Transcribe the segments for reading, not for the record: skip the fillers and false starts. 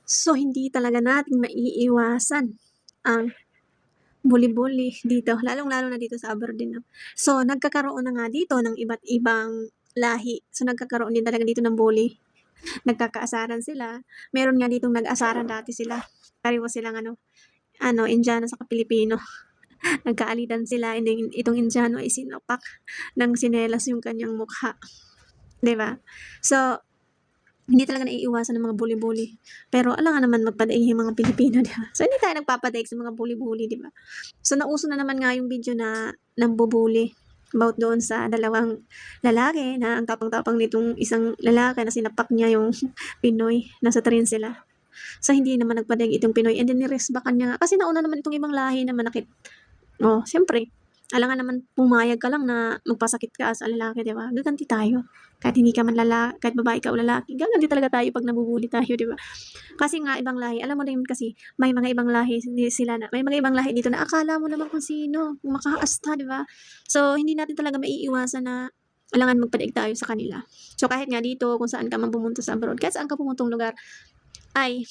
So, hindi talaga natin maiiwasan ang bully-bully dito, lalong-lalo na dito sa abroad din 'no. So, nagkakaroon na nga dito ng iba't ibang lahi. So, nagkakaroon din talaga dito ng bully. Nagkakaasaran sila. Meron nga ditong nag-asaran dati sila. Pareho silang Indiano saka Pilipino. Nagkaalitan sila and then itong Indiano ay sinapak ng tsinelas yung kanyang mukha, 'di ba? So, hindi talaga naiiwasan ng mga bully-bully. Pero alangan naman magpadaig yung mga Pilipino, 'di ba? So, hindi tayo nagpapadaig sa mga bully-bully, 'di ba? So, nauso na naman nga yung video na nambubully about doon sa dalawang lalaki na ang tapang-tapang nitong isang lalaki na sinapak niya yung Pinoy, nasa train sila. So, hindi naman nagpadaig itong Pinoy and then niresbakan niya nga kasi nauna naman itong ibang lahi na manakit. Oh, siyempre, alangan naman pumayag ka lang na magpasakit ka sa lalaki, 'di ba? Gaganti tayo. Kahit hindi ka man kahit babae ka o lalaki, gaganti talaga tayo pag nabubully tayo, 'di ba? Kasi nga ibang lahi, alam mo din kasi may mga ibang lahi may mga ibang lahi dito na akala mo naman kung sino, kung makaasta, 'di ba? So, hindi natin talaga maiiwasan na alangan magpadaig tayo sa kanila. So, kahit nga dito kung saan ka man pumunta sa abroad, kahit saan ka pumuntong lugar, ay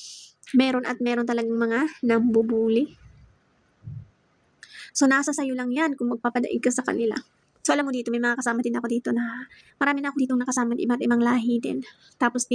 meron at meron talagang mga nambubully. So, nasa sa'yo lang 'yan kung magpapadaig ka sa kanila. So, alam mo dito may mga kasama din ako dito na marami na ako ditong nakasama iba't ibang lahi din. Tapos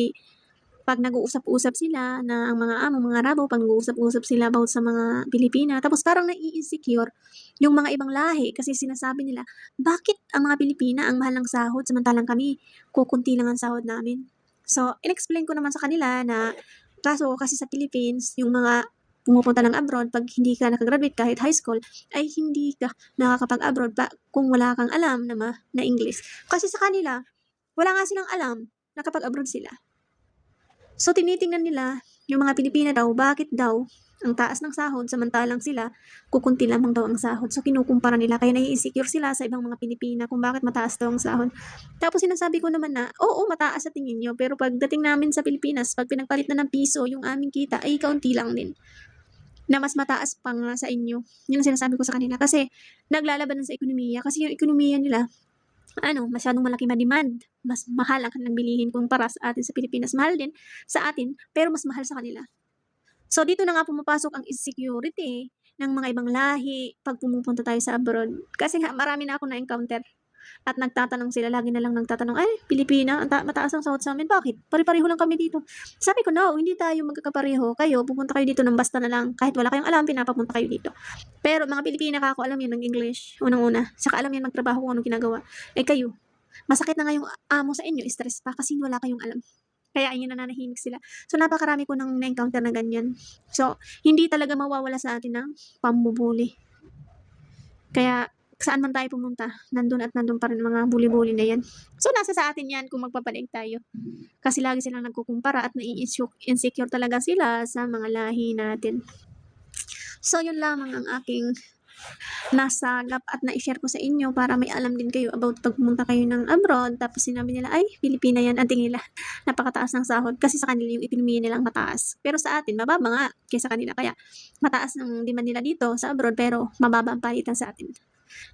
'pag nag-uusap-usap sila na ang mga amo, mga Arabo, 'pag nag-uusap-usap sila about sa mga Pilipina, tapos parang nai-insecure yung mga ibang lahi kasi sinasabi nila, "Bakit ang mga Pilipina ang mahal ng sahod samantalang kami kokonti lang ang sahod namin?" So, in-explain ko naman sa kanila na kaso kasi sa Philippines, yung mga pumupunta ng abroad 'pag hindi ka naka-graduate kahit high school, ay hindi ka nakakapag-abroad kung wala kang alam na English. Kasi sa kanila, wala nga silang alam na kapag-abroad sila. So, tinitingnan nila yung mga Pilipina daw, bakit daw ang taas ng sahod samantalang sila kokonti lamang daw ang sahod. So, kinukumpara nila kaya nai-insecure sila sa ibang mga Pilipina kung bakit mataas daw ang sahod. Tapos sinasabi ko naman na, oo, mataas sa tingin niyo, pero pagdating namin sa Pilipinas, 'pag pinagpalit na ng piso yung aming kita ay kaunti lang din, na mas mataas pa nga sa inyo. Yun ang sinasabi ko sa kanila kasi naglalabanan sa ekonomiya kasi yung ekonomiya nila masyadong malaki ma-demand. Mas mahal ang kanilang bilihin kumpara sa atin sa Pilipinas. Mahal din sa atin, pero mas mahal sa kanila. So, dito na nga pumapasok ang insecurity ng mga ibang lahi 'pag pumupunta tayo sa abroad. Kasi nga marami na akong na-encounter at nagtatanong sila, lagi na lang nagtatanong, "Ay, Pilipina, mataas ang sahod sa'min, bakit? Pare-pareho lang kami dito." Sabi ko, "No, hindi tayo magkakapareho. Kayo pupunta kayo dito ng basta na lang, kahit wala kayong alam pinapapunta kayo dito. Pero mga Pilipina kako alam 'yan mag-English, unang-una, saka alam 'yan magtrabaho kung anong ginagawa. Eh, kayo, masakit na nga yung amo sa inyo, stress pa kasi wala kayong alam." Kaya ayun nananahimik sila. So, napakarami ko ng na-encounter na ganyan. So, hindi talaga mawawala sa atin ang pambubully. Kaya saan man tayo pumunta, nandun at nandun pa rin mga bully-bully na yan. So, nasa sa atin yan kung magpapadaig tayo. Kasi lagi silang nagkukumpara at nai-insecure talaga sila sa mga lahi natin. So, yun lamang ang aking nasagap at na-share ko sa inyo para may alam din kayo about pag pumunta kayo ng abroad tapos sinabi nila, "Ay, Pilipina yan," ang tingin nila napakataas ng sahod kasi sa kanila yung ekonomiya nilang mataas. Pero sa atin mababa nga kaysa kanila kaya mataas ang demand nila dito sa abroad pero mababa ang palitan sa atin.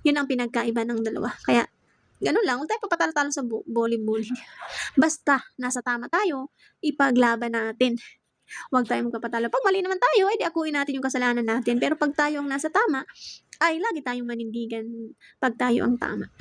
Yun ang pinagkaiba ng dalawa. Kaya ganun lang, huwag tayo papatalo-talo sa bully-bully. Basta nasa tama tayo, ipaglaban natin. Huwag tayong magpapatalo. 'Pag mali naman tayo, eh, di akuin natin yung kasalanan natin. Pero 'pag tayo ang nasa tama, ay lagi tayong manindigan 'pag tayo ang tama.